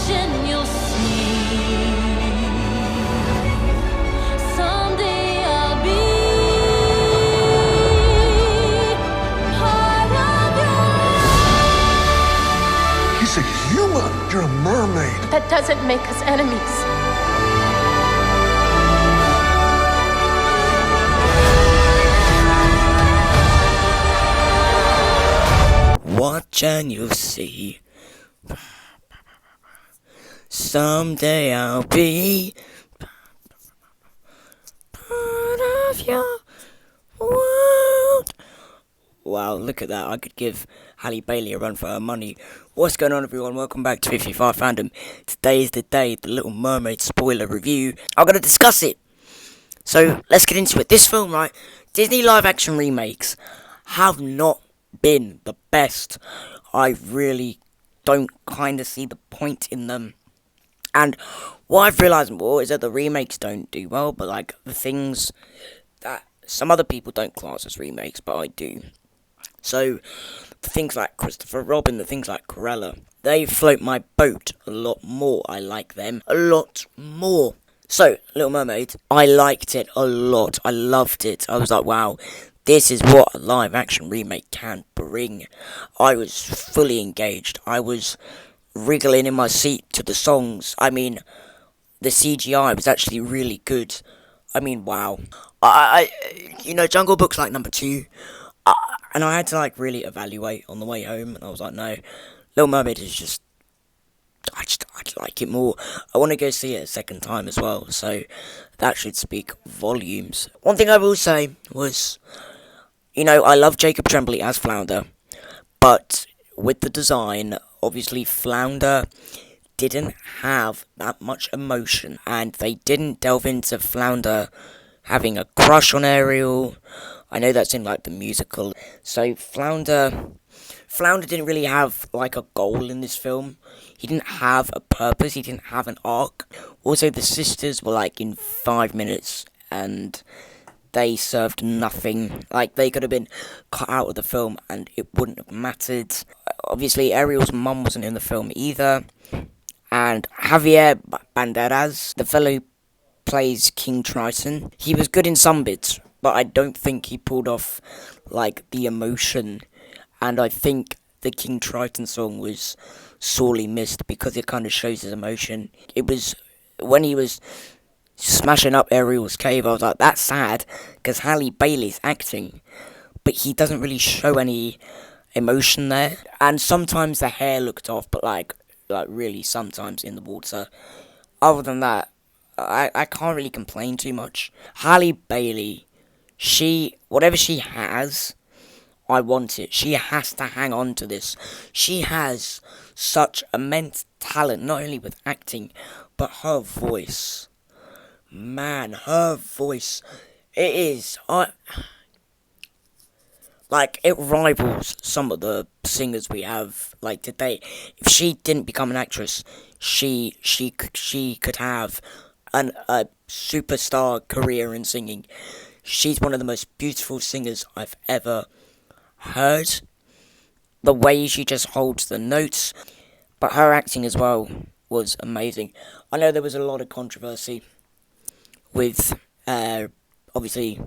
watching, you'll see. Someday I'll be part of your. He's a human. You're a mermaid. That doesn't make us enemies. Watch and you'll see. Someday I'll be part of your world. Wow, look at that. I could give Halle Bailey a run for her money. What's going on, everyone? Welcome back to 55Fandom. Today is the day, the Little Mermaid spoiler review. I'm going to discuss it. So, let's get into it. This film, right, Disney live-action remakes have not been the best. I really don't kind of see the point in them. And what I've realised more is that the remakes don't do well, but like the things that some other people don't class as remakes, but I do. So the things like Christopher Robin, the things like Cruella, they float my boat a lot more. I like them a lot more. So, Little Mermaid, I liked it a lot. I loved it. I was like, wow, this is what a live-action remake can bring. I was fully engaged. I was wriggling in my seat to the songs. I mean, the CGI was actually really good. I mean, wow. Jungle Book's like number 2. And I had to like really evaluate on the way home. And I was like, no, Little Mermaid is just, I like it more. I want to go see it a second time as well. So that should speak volumes. One thing I will say was, I love Jacob Tremblay as Flounder, but with the design, obviously Flounder didn't have that much emotion, and they didn't delve into Flounder having a crush on Ariel. I know that's in like the musical. So Flounder didn't really have like a goal in this film. He didn't have a purpose, he didn't have an arc. Also, the sisters were like in 5 minutes, and they served nothing. Like, they could have been cut out of the film and it wouldn't have mattered. Obviously, Ariel's mum wasn't in the film either. And Javier Banderas, the fellow who plays King Triton, he was good in some bits, but I don't think he pulled off, like, the emotion. And I think the King Triton song was sorely missed because it kind of shows his emotion. It was when he was smashing up Ariel's cave, I was like, that's sad, because Halle Bailey's acting, but he doesn't really show any emotion there. And sometimes the hair looked off, but like really sometimes in the water. Other than that, I can't really complain too much. Halle Bailey, whatever she has, I want it. She has to hang on to this. She has such immense talent, not only with acting, but her voice. Man, her voice, it rivals some of the singers we have, like, today. If she didn't become an actress, she could have a superstar career in singing. She's one of the most beautiful singers I've ever heard. The way she just holds the notes, but her acting as well was amazing. I know there was a lot of controversy with, obviously,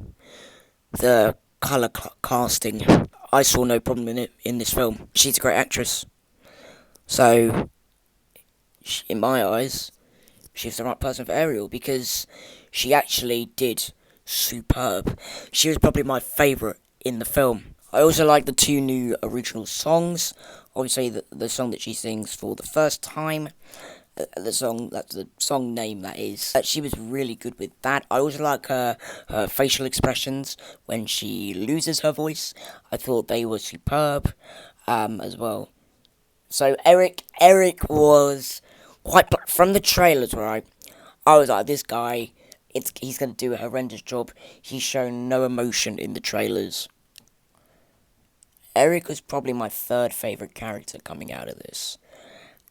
the colour casting. I saw no problem in it in this film. She's a great actress. So, in my eyes, she's the right person for Ariel, because she actually did superb. She was probably my favourite in the film. I also like the 2 new original songs. Obviously, the song that she sings for the first time. That's the song name, that is. She was really good with that. I also like her facial expressions when she loses her voice. I thought they were superb as well. So Eric was quite, from the trailers, right? I was like, this guy, he's going to do a horrendous job. He's shown no emotion in the trailers. Eric was probably my 3rd favourite character coming out of this.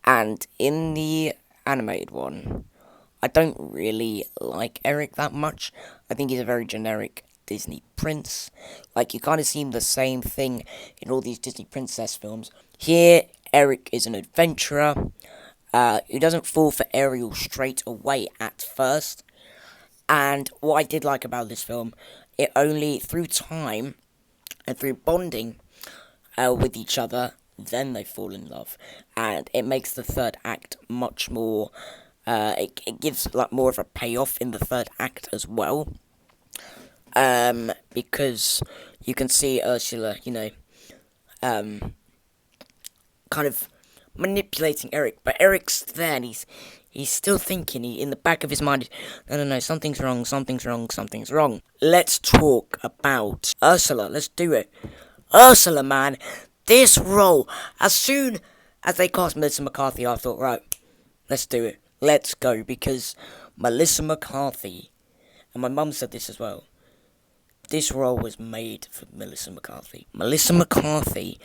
And in the animated one, I don't really like Eric that much. I think he's a very generic Disney prince. Like, you kind of see the same thing in all these Disney princess films. Here, Eric is an adventurer, He doesn't fall for Ariel straight away at first. And what I did like about this film, it only through time and through bonding with each other, then they fall in love, and it makes the third act much more. It gives like more of a payoff in the third act as well. Because you can see Ursula, kind of manipulating Eric, but Eric's there and he's still thinking. In the back of his mind, no, something's wrong, something's wrong, something's wrong. Let's talk about Ursula. Let's do it. Ursula, man, this role. As soon as they cast Melissa McCarthy, I thought, right, let's do it. Let's go, because Melissa McCarthy, and my mum said this as well, this role was made for Melissa McCarthy. Melissa McCarthy,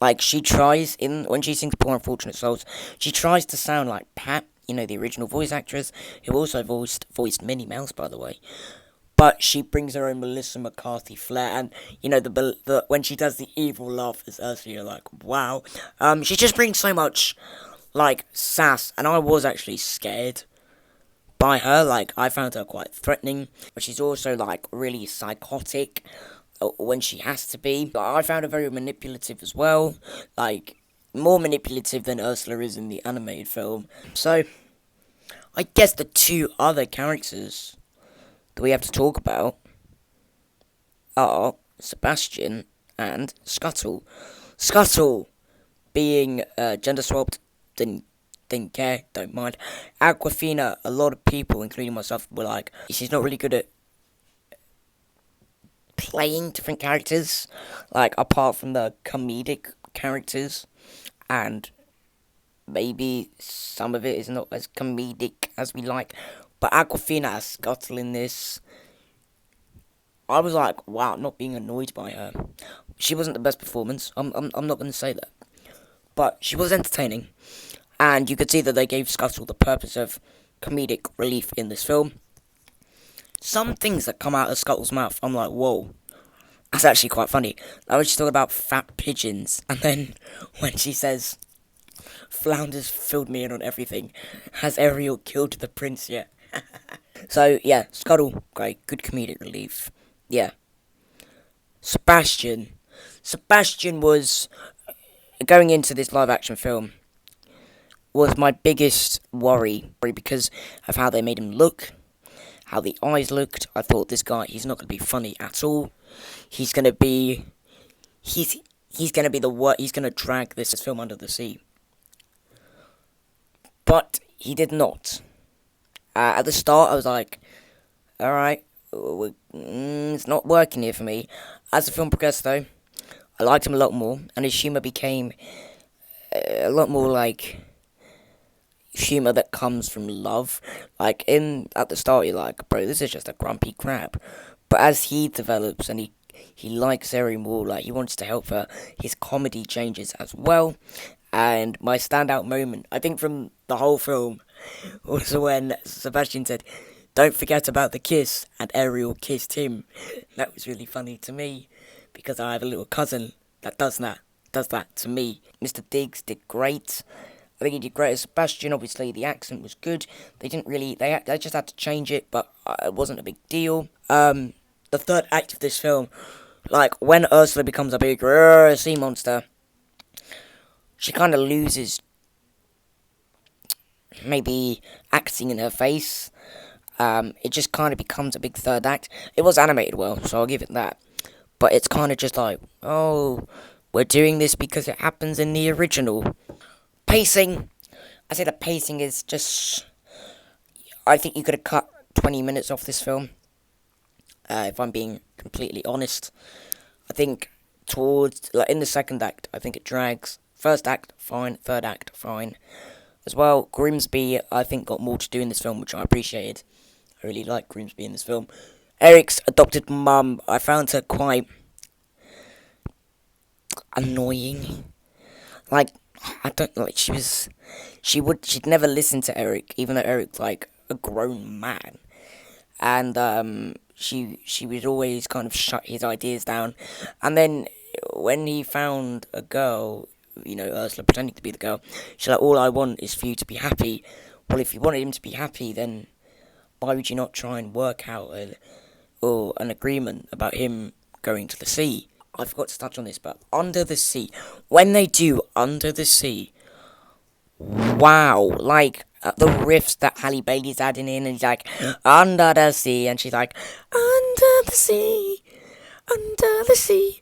like, she tries, when she sings Poor Unfortunate Souls, she tries to sound like Pat, the original voice actress, who also voiced Minnie Mouse, by the way. But she brings her own Melissa McCarthy flair, and, when she does the evil laugh as Ursula, you're like, wow. She just brings so much, like, sass, and I was actually scared by her. Like, I found her quite threatening, but she's also, like, really psychotic when she has to be. But I found her very manipulative as well, like, more manipulative than Ursula is in the animated film. So, I guess the two other characters that we have to talk about are Sebastian and Scuttle. Scuttle being gender swapped, didn't care, don't mind. Aquafina, a lot of people, including myself, were like, she's not really good at playing different characters, like, apart from the comedic characters, and maybe some of it is not as comedic as we like, but Aquafina as Scuttle in this, I was like, wow, I'm not being annoyed by her. She wasn't the best performance, I'm not going to say that, but she was entertaining, and you could see that they gave Scuttle the purpose of comedic relief in this film. Some things that come out of Scuttle's mouth, I'm like, whoa, that's actually quite funny. Like when she's talking about fat pigeons, and then when she says, Flounders filled me in on everything, has Ariel killed the prince yet? So, yeah, Scuttle, great, good comedic relief. Yeah. Sebastian was, going into this live action film, was my biggest worry because of how they made him look, how the eyes looked. I thought, this guy, he's not going to be funny at all. He's going to be he's going to drag this film under the sea. But he did not. At the start, I was like, alright, it's not working here for me. As the film progressed, though, I liked him a lot more, and his humour became a lot more like humour that comes from love. Like, at the start, you're like, bro, this is just a grumpy crab. But as he develops and he likes Eri more, like, he wants to help her, his comedy changes as well. And my standout moment, I think, from the whole film, was when Sebastian said, don't forget about the kiss, and Ariel kissed him. That was really funny to me, because I have a little cousin that does that to me. Mr. Diggs did great. I think he did great as Sebastian. Obviously, the accent was good. They just had to change it, but it wasn't a big deal. The third act of this film, like, when Ursula becomes a big sea monster, she kind of loses maybe acting in her face. It just kind of becomes a big third act. It was animated well, so I'll give it that. But it's kind of just like, oh, we're doing this because it happens in the original. Pacing, I say the pacing is just, I think you could have cut 20 minutes off this film, if I'm being completely honest. I think in the second act, I think it drags. First act, fine. Third act, fine. As well, Grimsby, I think, got more to do in this film, which I appreciated. I really like Grimsby in this film. Eric's adopted mum, I found her quite annoying. Like, I don't like, she'd never listen to Eric, even though Eric's like a grown man. And she would always kind of shut his ideas down. And then when he found a girl Ursula pretending to be the girl. She's like, all I want is for you to be happy. Well, if you wanted him to be happy, then why would you not try and work out an agreement about him going to the sea? I forgot to touch on this, but under the sea, when they do under the sea, wow, like the riffs that Halle Bailey's adding in, and he's like, under the sea, and she's like, under the sea, under the sea.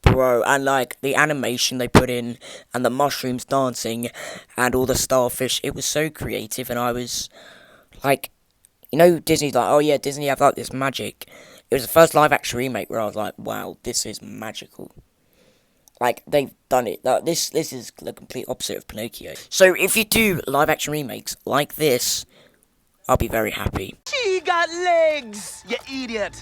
Bro, and like the animation they put in, and the mushrooms dancing, and all the starfish, it was so creative, and I was like, Disney's like, oh yeah, Disney have like this magic. It was the first live action remake where I was like, wow, this is magical. Like, they've done it. This is the complete opposite of Pinocchio. So if you do live action remakes like this, I'll be very happy. She got legs, you idiot.